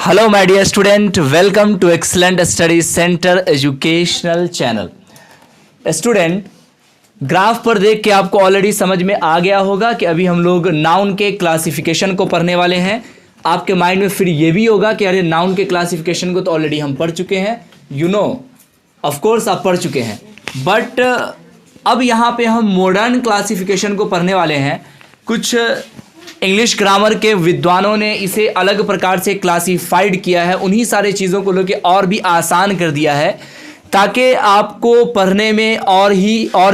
Hello my dear student, welcome to excellent study centre educational channel. Student, graph पर देख के आपको already समझ में आ गया होगा कि अभी हम लोग नाउन के क्लासिफिकेशन को पढ़ने वाले हैं। आपके माइंड में फिर ये भी होगा कि अरे नाउन के क्लासिफिकेशन को तो ऑलरेडी हम पढ़ चुके हैं। ऑफ कोर्स आप पढ़ चुके हैं, बट अब यहाँ पे हम मॉडर्न क्लासिफिकेशन को पढ़ने वाले हैं। कुछ इंग्लिश ग्रामर के विद्वानों ने इसे अलग प्रकार से क्लासिफाइड किया है, उन्हीं सारे चीज़ों को लेके और भी आसान कर दिया है ताकि आपको पढ़ने में और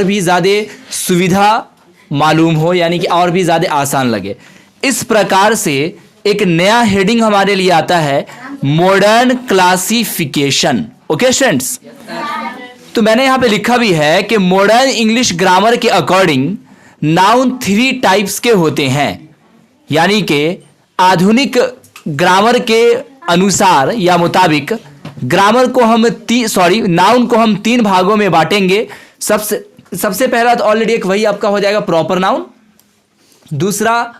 भी ज़्यादा सुविधा मालूम हो, यानी कि और भी ज़्यादा आसान लगे। इस प्रकार से एक नया हेडिंग हमारे लिए आता है, मॉडर्न क्लासिफिकेशन। ओके स्टूडेंट्स, तो मैंने यहाँ पे लिखा भी है कि मॉडर्न इंग्लिश ग्रामर के अकॉर्डिंग नाउन 3 टाइप्स के होते हैं, यानी कि आधुनिक ग्रामर के अनुसार या मुताबिक ग्रामर को हम नाउन को हम 3 भागों में बांटेंगे। सबसे पहला तो ऑलरेडी एक वही आपका हो जाएगा प्रॉपर नाउन, दूसरा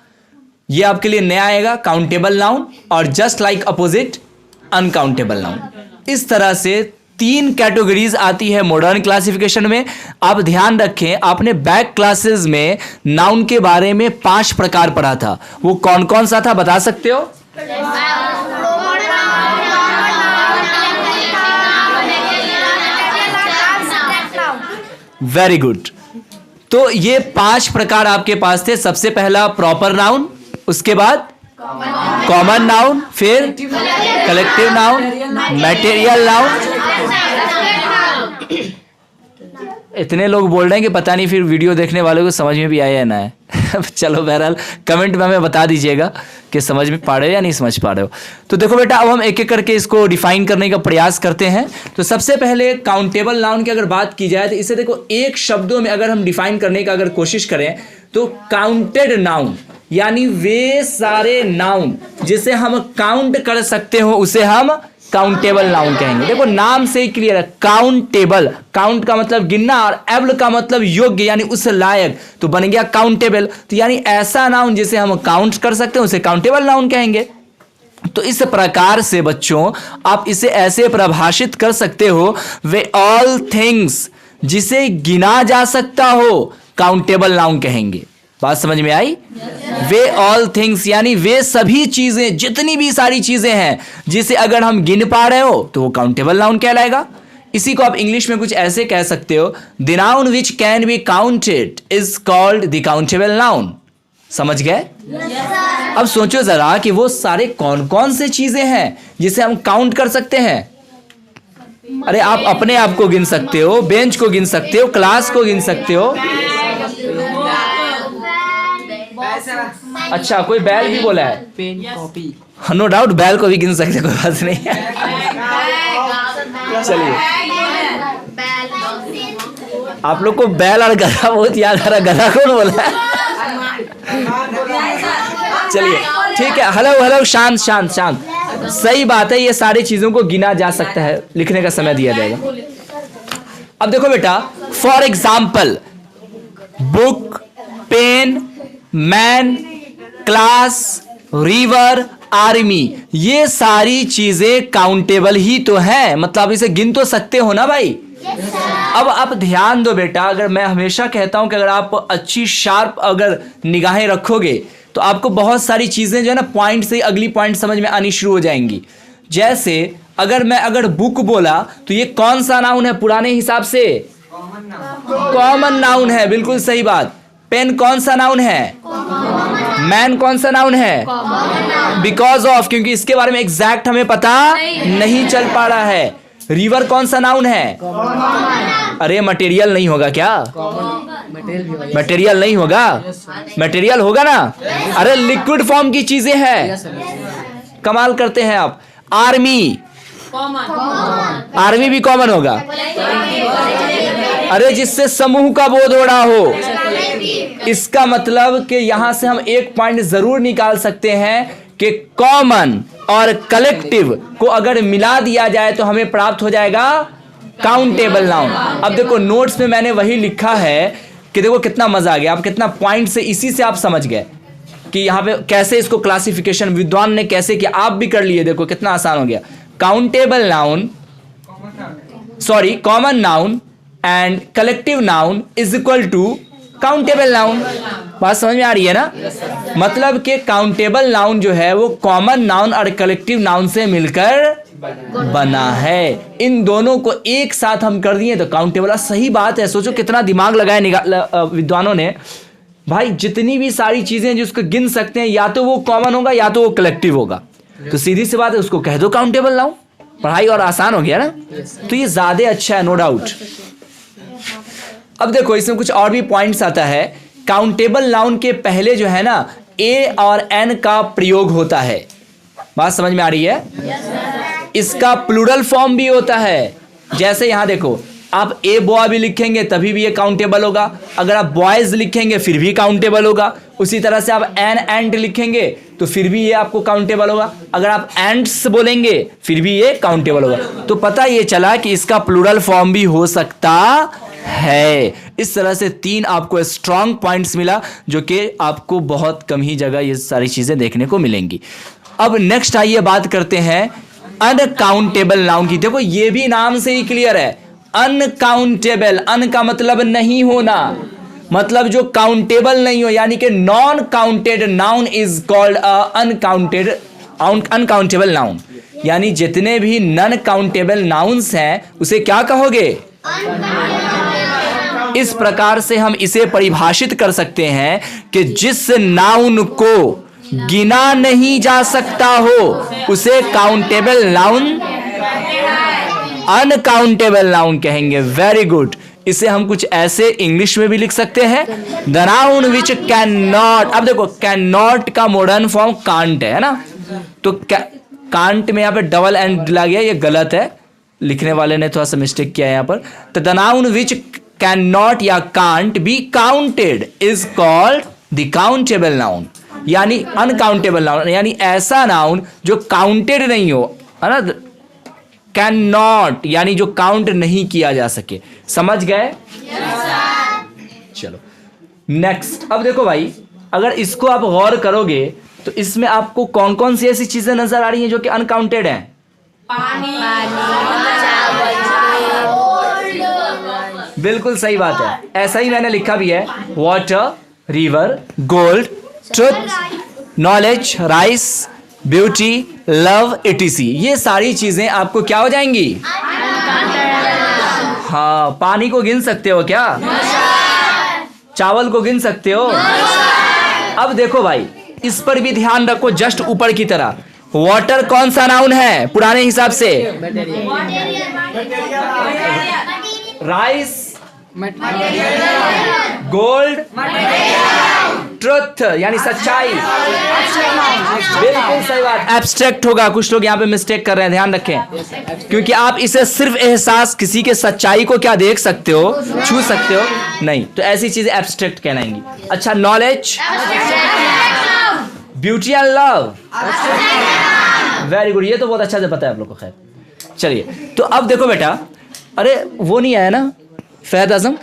ये आपके लिए नया आएगा काउंटेबल नाउन, और just like opposite uncountable noun. इस तरह से 3 कैटेगरीज आती है मॉडर्न क्लासिफिकेशन में। आप ध्यान रखें, आपने बैक क्लासेस में नाउन के बारे में 5 प्रकार पढ़ा था, वो कौन कौन सा था बता सकते हो? Very good. तो ये 5 प्रकार आपके पास थे। सबसे पहला प्रॉपर नाउन, उसके बाद कॉमन नाउन, फिर कलेक्टिव नाउन, मटेरियल नाउन। इतने लोग बोल रहे हैं कि पता नहीं फिर वीडियो देखने वालों को समझ में भी आया है ना है। चलो बहरहाल कमेंट में हमें बता दीजिएगा कि समझ में पा रहे हो या नहीं समझ पा रहे हो। तो देखो बेटा, अब हम एक एक करके इसको डिफाइन करने का प्रयास करते हैं। तो सबसे पहले काउंटेबल नाउन की अगर बात की जाए तो इसे देखो एक शब्दों में अगर हम डिफाइन करने का अगर कोशिश करें तो काउंटेड नाउन, यानी वे सारे नाउन जिसे हम काउंट कर सकते हो उसे हम काउंटेबल नाउन कहेंगे। देखो नाम से ही क्लियर है, काउंटेबल, काउंट का मतलब गिनना और एबल का मतलब योग्य यानी उस लायक, तो बन गया काउंटेबल। तो यानी ऐसा नाउन जिसे हम काउंट कर सकते हैं उसे काउंटेबल नाउन कहेंगे। तो इस प्रकार से बच्चों आप इसे ऐसे परिभाषित कर सकते हो, वे ऑल थिंग्स जिसे गिना जा सकता हो काउंटेबल नाउन कहेंगे। बात समझ में आई? वे ऑल थिंग्स यानी वे सभी चीजें, जितनी भी सारी चीजें हैं जिसे अगर हम गिन पा रहे हो तो वो काउंटेबल नाउन कहलाएगा। इसी को आप इंग्लिश में कुछ ऐसे कह सकते हो, the noun which can be counted is called the countable noun. समझ गए? अब सोचो जरा कि वो सारे कौन कौन से चीजें हैं जिसे हम काउंट कर सकते हैं। अरे आप अपने आप को गिन सकते हो, बेंच को गिन सकते हो, क्लास को गिन सकते हो। अच्छा, कोई बैल भी बोला है, पेन, कॉपी। नो डाउट बैल को भी गिन सकते, कोई बात नहीं है। चलिए, आप लोग को बैल और गधा बहुत याद आ रहा, गधा कौन बोला है? चलिए ठीक है, हेलो शांत शांत शांत। सही बात है, ये सारी चीजों को गिना जा सकता है, लिखने का समय दिया जाएगा। अब देखो बेटा, for example book, pen, man, class, river, army, ये सारी चीजें काउंटेबल ही तो हैं, मतलब इसे गिन तो सकते हो ना भाई। अब आप ध्यान दो बेटा, अगर मैं हमेशा कहता हूं कि अगर आप अच्छी शार्प अगर निगाहें रखोगे तो आपको बहुत सारी चीजें जो है ना पॉइंट से अगली पॉइंट समझ में आनी शुरू हो जाएंगी। जैसे अगर बुक बोला तो ये कौन सा नाउन है पुराने हिसाब से? कॉमन नाउन है, बिल्कुल सही बात। पेन कौन सा नाउन है? मैन कौन सा नाउन है? बिकॉज ऑफ, क्योंकि इसके बारे में एग्जैक्ट हमें पता नहीं चल पा रहा है। रिवर कौन सा नाउन है? अरे मटेरियल नहीं होगा क्या? मटेरियल नहीं होगा? मटेरियल होगा ना? अरे लिक्विड फॉर्म की चीजें हैं। कमाल करते हैं आप। आर्मी, आर्मी भी कॉमन होगा। अरे जिससे समूह का बोध हो रहा हो, इसका मतलब कि यहां से हम एक पॉइंट जरूर निकाल सकते हैं कि कॉमन और कलेक्टिव को अगर मिला दिया जाए तो हमें प्राप्त हो जाएगा काउंटेबल नाउन। अब देखो नोट्स में मैंने वही लिखा है कि देखो कितना मजा आ गया, आप कितना पॉइंट से इसी से आप समझ गए। कि यहाँ पे कैसे इसको क्लासिफिकेशन विद्वान ने कैसे किया, आप भी कर लिए, देखो कितना आसान हो गया। Countable noun, sorry common noun and collective noun is equal to countable noun. बात समझ में आ रही है ना? मतलब कि काउंटेबल नाउन जो है वो कॉमन नाउन और कलेक्टिव नाउन से मिलकर बना है। इन दोनों को एक साथ हम कर दिए तो काउंटेबल। सही बात है, सोचो कितना दिमाग लगाया विद्वानों ने। भाई जितनी भी सारी चीजें जिसको गिन सकते हैं, या तो वो कॉमन होगा या तो वो कलेक्टिव होगा, तो सीधी सी बात है उसको कह दो काउंटेबल नाउन, पढ़ाई और आसान हो गया ना। तो ये ज्यादा अच्छा है, नो डाउट। अब देखो इसमें कुछ और भी पॉइंट्स आता है। काउंटेबल नाउन के पहले जो है ना ए और एन का प्रयोग होता है। बात समझ में आ रही है? इसका प्लूरल फॉर्म भी होता है। जैसे यहां देखो, आप ए बॉय भी लिखेंगे तभी भी ये काउंटेबल होगा, अगर आप बॉयज लिखेंगे फिर भी काउंटेबल होगा। उसी तरह से आप एन एंट लिखेंगे तो फिर भी ये आपको काउंटेबल होगा, अगर आप एंट्स बोलेंगे फिर भी ये काउंटेबल होगा। तो पता ये चला कि इसका प्लूरल फॉर्म भी हो सकता है। इस तरह से 3 आपको स्ट्रॉन्ग पॉइंट्स मिला, जो कि आपको बहुत कम ही जगह ये सारी चीजें देखने को मिलेंगी। अब नेक्स्ट आइए बात करते हैं अनकाउंटेबल नाउन की। देखो ये भी नाम से ही क्लियर है, अनकाउंटेबल। अन का मतलब नहीं होना, मतलब जो काउंटेबल नहीं हो, यानी कि non counted noun is called uncounted uncountable noun. यानी जितने भी नॉन काउंटेबल नाउन्स हैं उसे क्या कहोगे? इस प्रकार से हम इसे परिभाषित कर सकते हैं कि जिस नाउन को गिना नहीं जा सकता हो उसे काउंटेबल नाउन, अनकाउंटेबल नाउन कहेंगे। Very good. इसे हम कुछ ऐसे इंग्लिश में भी लिख सकते हैं, the noun which can not. अब देखो कैन नॉट का मॉडर्न फॉर्म कांट है ना, तो कांट में यहाँ पे डबल एंड दिला गया, ये गलत है, लिखने वाले ने थोड़ा सा मिस्टेक किया है यहाँ पर। तो the noun which can not या can't be counted is called the countable noun, यानी अनकाउंटेबल नाउन, यानी ऐसा नाउन जो काउंटेड नहीं हो, है ना। कैन नॉट यानी जो काउंट नहीं किया जा सके। समझ गए? चलो नेक्स्ट। अब देखो भाई, अगर इसको आप गौर करोगे तो इसमें आपको कौन कौन सी ऐसी चीजें नजर आ रही हैं जो कि अनकाउंटेड हैं? पानी, बिल्कुल सही बात है, ऐसा ही मैंने लिखा भी है। Water, river, gold, truth, knowledge, rice, beauty, love, etc.. ये सारी चीजें आपको क्या हो जाएंगी? हाँ, पानी को गिन सकते हो क्या? चावल को गिन सकते हो? अब देखो भाई, इस पर भी ध्यान रखो, जस्ट ऊपर की तरह। वाटर कौन सा नाउन है पुराने हिसाब से? राइस, गोल्ड, ट्रुथ यानी सच्चाई, बिल्कुल सही बात। एब्स्ट्रैक्ट होगा, कुछ लोग यहाँ पे मिस्टेक कर रहे हैं, ध्यान रखें, क्योंकि आप इसे सिर्फ एहसास, किसी के सच्चाई को क्या देख सकते हो, छू सकते हो नहीं, तो ऐसी चीजें एब्स्ट्रैक्ट कहलाएंगी। अच्छा, knowledge, beauty and love, very good, ये तो बहुत अच्छा से पता है आप लोग को। खैर चलिए, तो अब देखो बेटा, अरे वो नहीं आया ना फैद आजम?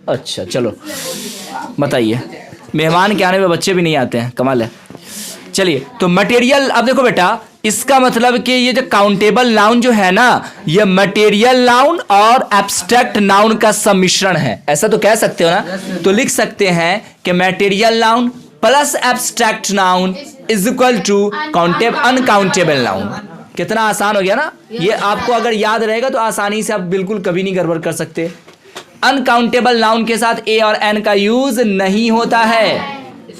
अच्छा चलो बताइए, मेहमान के आने में बच्चे भी नहीं आते हैं, कमाल है। चलिए, तो मटेरियल, अब देखो बेटा, इसका मतलब कि ये जो काउंटेबल नाउन जो है ना, ये मटेरियल नाउन और एब्स्ट्रैक्ट नाउन का सम्मिश्रण है, ऐसा तो कह सकते हो ना। तो लिख सकते हैं कि material noun plus abstract noun is equal to uncountable noun. कितना आसान हो गया ना। ये आपको अगर याद रहेगा तो आसानी से आप बिल्कुल कभी नहीं गड़बड़ कर सकते। अनकाउंटेबल नाउन के साथ ए और एन का यूज नहीं होता है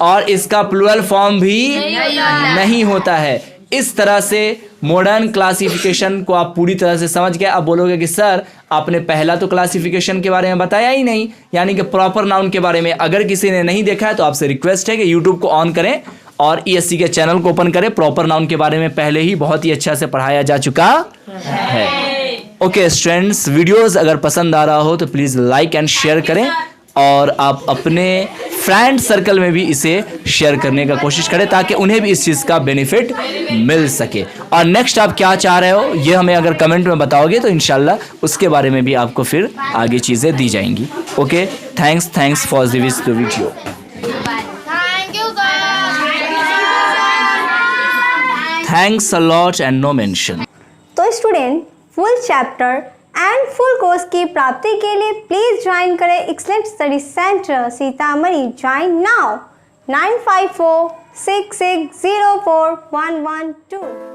और इसका प्लूरल फॉर्म भी नहीं होता है। इस तरह से मॉडर्न क्लासिफिकेशन को आप पूरी तरह से समझ गए। अब बोलोगे कि सर आपने पहला तो क्लासिफिकेशन के बारे में बताया ही नहीं, यानी कि प्रॉपर नाउन के बारे में। अगर किसी ने नहीं देखा है तो आपसे रिक्वेस्ट है कि यूट्यूब को ऑन करें और ESC के चैनल को ओपन करें। प्रॉपर नाउन के बारे में पहले ही बहुत ही अच्छा से पढ़ाया जा चुका है। ओके स्टूडेंट्स, वीडियोस अगर पसंद आ रहा हो तो प्लीज़ लाइक एंड शेयर करें और आप अपने फ्रेंड सर्कल में भी इसे शेयर करने का कोशिश करें ताकि उन्हें भी इस चीज़ का बेनिफिट मिल सके। और नेक्स्ट आप क्या चाह रहे हो ये हमें अगर कमेंट में बताओगे तो इंशाल्लाह उसके बारे में भी आपको फिर आगे चीज़ें दी जाएंगी। Okay, thanks for this video. Thanks a lot and no mention. तो student, full chapter and full course की प्राप्ति के लिए प्लीज ज्वाइन करें excellent study centre Sitamarhi. Join now 9546604112।